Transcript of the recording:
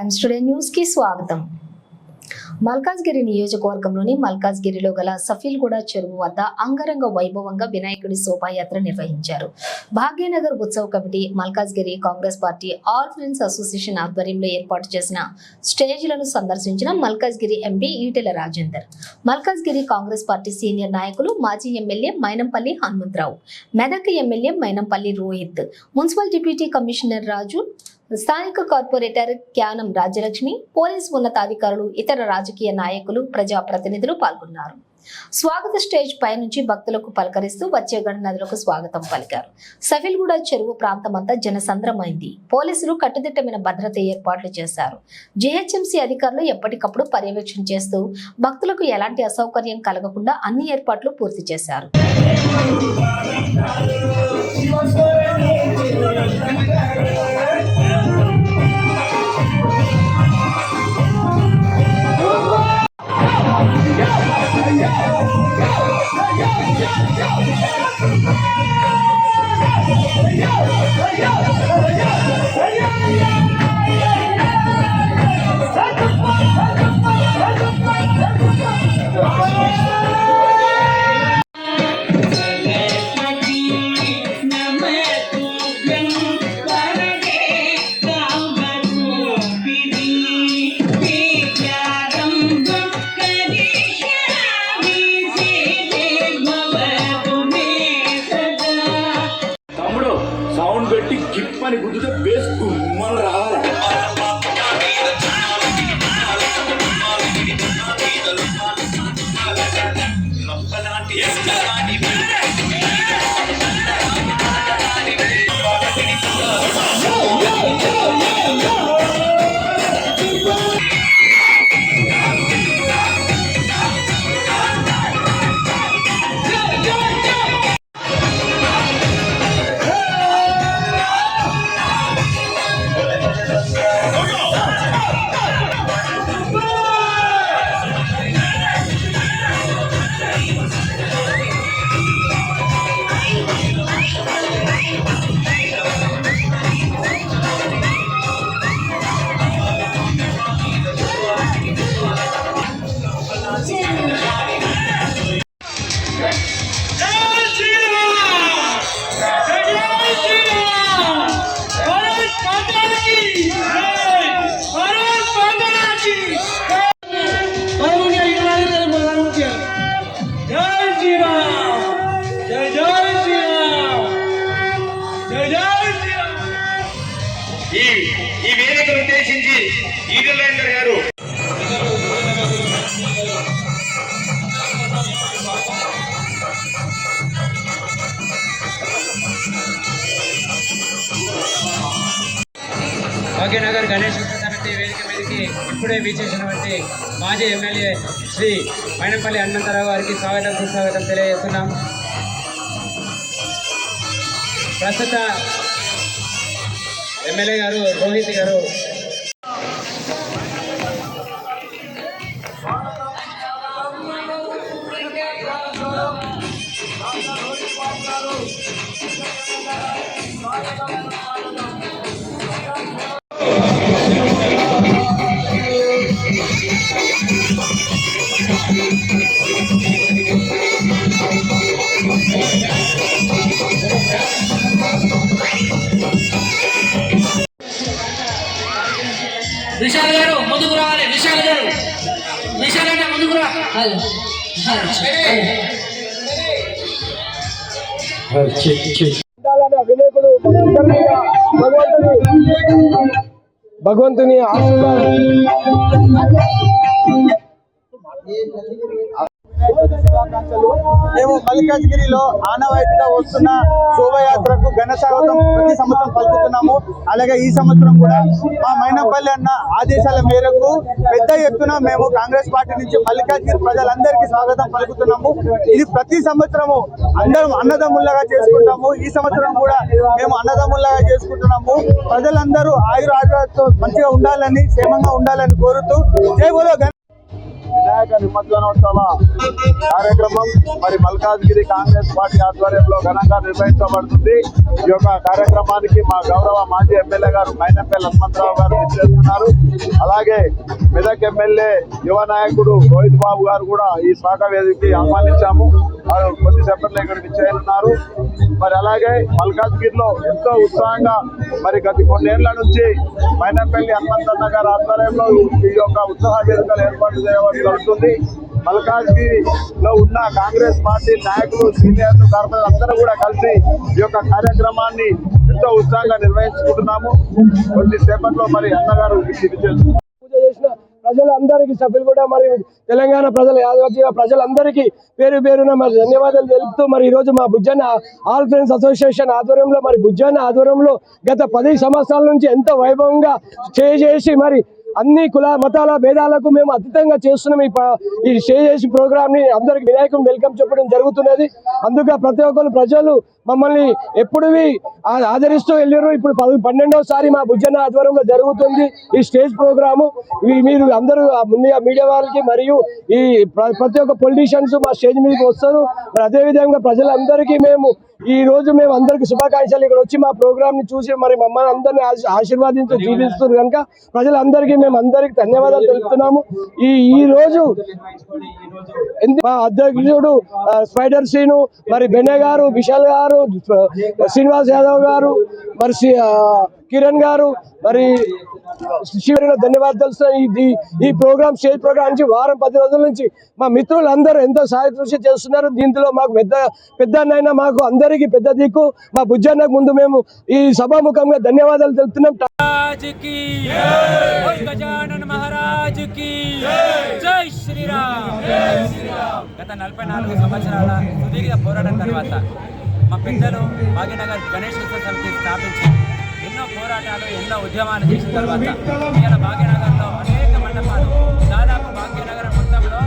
Times today news కి స్వాగతం. మల్కాజ్గిరి నియోజకవర్గంలోని మల్కాజ్గిరిలో గల సఫీల్గూడ చెరువు వద్ద అంగరంగ వైభవంగా వినాయకుడి శోభాయాత్ర నిర్వహించారు. Bhagyanagar Utsav committee, Malkajgiri Congress party, all friends association ఆధ్వర్యంలో ఏర్పాటు చేసిన స్టేజ్లను సందర్శించిన Malkajgiri MP Etela Rajender, Malkajgiri Congress party senior నాయకులు, మాజీ MLA Mynampally Hanumantharao, Medak MLA Mynampally Rohit, municipal deputy commissioner Raju, స్థానిక కార్పొరేటర్ క్యానం రాజ్యలక్ష్మి, పోలీసు ఉన్నతాధికారులు, ఇతర రాజకీయ నాయకులు, ప్రజాప్రతినిధులు పాల్గొన్నారు. స్వాగత స్టేజ్ పై నుంచి భక్తులకు పలకరిస్తూ వచ్చే గణనదులకు స్వాగతం పలికారు. సఫీల్గూడ చెరువు ప్రాంతమంతా జనసంద్రమైంది. పోలీసులు కట్టుదిట్టమైన భద్రత ఏర్పాట్లు చేశారు. జీహెచ్ఎంసీ అధికారులు ఎప్పటికప్పుడు పర్యవేక్షణ చేస్తూ భక్తులకు ఎలాంటి అసౌకర్యం కలగకుండా అన్ని ఏర్పాట్లు పూర్తి చేశారు. సౌండ్ పెట్టి గిప్ అని గుద్దుతే బేస్ గుమ్మలు రావాలి. ఈ వేదికను ఉద్దేశించి ఈటెల రాజేందర్ గారు భాగ్యనగర్ గణేష్ ఉత్సవ సమితి వేదిక మీదకి ఇప్పుడే వీచేసినటువంటి మాజీ ఎమ్మెల్యే శ్రీ మైనంపల్లి హనుమంతరావు గారికి స్వాగతం సుస్వాగతం తెలియజేస్తున్నాం. ప్రస్తుత ఎమ్మెల్యే గారు రోహిత్ గారు విశాల్ గారు ముందుకు రావాలి. విశాల్ గారు, విశాల్ అంటే ముందుకు రా. భగవంతుని శుభాకాంక్షలు. మేము మల్కాజ్గిరిలో ఆనవాయితీగా వస్తున్న శోభయాత్రకు ఘన స్వాగతం ప్రతి సంవత్సరం పలుకుతున్నాము. అలాగే ఈ సంవత్సరం కూడా మా మైనంపల్లి అన్న ఆదేశాల మేరకు పెద్ద ఎత్తున మేము కాంగ్రెస్ పార్టీ నుంచి మల్కాజ్గిరి ప్రజలందరికీ స్వాగతం పలుకుతున్నాము. ఇది ప్రతి సంవత్సరము అందరం అన్నదమ్ముల్లాగా చేసుకుంటాము. ఈ సంవత్సరం కూడా మేము అన్నదమ్ముల్లాగా చేసుకుంటున్నాము. ప్రజలందరూ ఆయురారోగ్యాలతో మంచిగా ఉండాలని, క్షేమంగా ఉండాలని కోరుతూ జై బోలో వినాయక నిమజ్జనోత్సవ కార్యక్రమం మరి మల్కాజ్గిరి కాంగ్రెస్ పార్టీ ఆధ్వర్యంలో ఘనంగా నిర్వహించబడుతుంది. ఈ యొక్క కార్యక్రమానికి మా గౌరవ మాజీ ఎమ్మెల్యే గారు మైనంపల్లి హనుమంతరావు గారు చేస్తున్నారు. అలాగే మెదక్ ఎమ్మెల్యే యువ నాయకుడు రోహిత్ బాబు గారు కూడా ఈ శాఖ వేదికకి ఆహ్వానించాము. వారు కొద్దిసేపట్లో ఇక్కడికి చేరున్నారు. మరి అలాగే మల్కాజ్గిరిలో ఎంతో ఉత్సాహంగా మరి గత కొన్నేళ్ల నుంచి మైనంపల్లి హనుమంతన్న గారి ఆధ్వర్యంలో ఈ యొక్క ఉత్సాహ వేదికలు ఏర్పాటు చేయవలసి జరుగుతుంది. మల్కాజ్గిరిలో ఉన్న కాంగ్రెస్ పార్టీ నాయకులు, సీనియర్లు, కార్పొరేటర్లు అందరూ కూడా కలిసి ఈ యొక్క కార్యక్రమాన్ని ఎంతో ఉత్సాహంగా నిర్వహించుకుంటున్నాము. కొద్దిసేపట్లో మరి అన్నగారు ప్రజలందరికీ సభ్యులు కూడా మరి తెలంగాణ ప్రజల యాదవ ప్రజలందరికీ పేరు పేరున మరి ధన్యవాదాలు తెలుపుతూ మరి ఈరోజు మా బుజ్జన్న ఆల్ ఫ్రెండ్స్ అసోసియేషన్ ఆధ్వర్యంలో మరి బుజ్జన్న ఆధ్వర్యంలో గత 10 సంవత్సరాల నుంచి ఎంతో వైభవంగా చేసి మరి అన్ని కుల మతాల భేదాలకు మేము అతీతంగా చేస్తున్నాం. ఈ చేసి ప్రోగ్రామ్ ని అందరికి వినాయకుని వెల్కమ్ చెప్పడం జరుగుతున్నది. అందుకే ప్రతి ఒక్కరు ప్రజలు మమ్మల్ని ఎప్పుడు ఆదరిస్తూ వెళ్ళారు. ఇప్పుడు 12వసారి మా బుజ్జన్న ఆధ్వర్యంలో జరుగుతుంది ఈ స్టేజ్ ప్రోగ్రాము. మీరు అందరూ ముందుగా మీడియా వాళ్ళకి మరియు ఈ ప్రతి ఒక్క పొలిటీషియన్స్ మా స్టేజ్ మీదకి వస్తారు. మరి అదేవిధంగా ప్రజలందరికీ ఈ రోజు మేము అందరికి శుభాకాంక్షలు. ఇక్కడ వచ్చి మా ప్రోగ్రామ్ ని చూసి మరి మమ్మల్ని అందరినీ ఆశీర్వాదించి జీవిస్తున్నారు కనుక ప్రజలందరికీ మేము అందరికి ధన్యవాదాలు తెలుపుతున్నాము. ఈ రోజు మా అధ్యక్షుడు స్పైడర్ శ్రీను, మరి బెన్నె గారు, విశాల్ గారు, శ్రీనివాస్ యాదవ్ గారు, మరి కిరణ్ గారు, మరి ధన్యవాదాలు తెలుస్తున్నాయి. ఈ ప్రోగ్రామ్ స్టేజ్ ప్రోగ్రామ్ నుంచి వారం 10 రోజుల నుంచి మా మిత్రులందరూ ఎంతో సహాయ కృషి చేస్తున్నారు. దీంట్లో మాకు పెద్దన్నైనా మాకు అందరికీ పెద్ద దిక్కు మా బుజ్జన్నకు ముందు మేము ఈ సభాముఖంగా ధన్యవాదాలు తెలుపుతున్నాం. జై శ్రీరామ్. గత 44 సంవత్సరాల సుదీర్ఘ పోరాటం తర్వాత మా పెద్దలు భాగ్యనగర్ గణేష్ ఉత్సవ సమితి స్థాపించి ఎన్నో పోరాటాలు, ఎన్నో ఉద్యమాలు చేసిన తర్వాత ఇవాళ భాగ్యనగర్లో అనేక మండపాలు, దాదాపు భాగ్యనగరం మొత్తంలో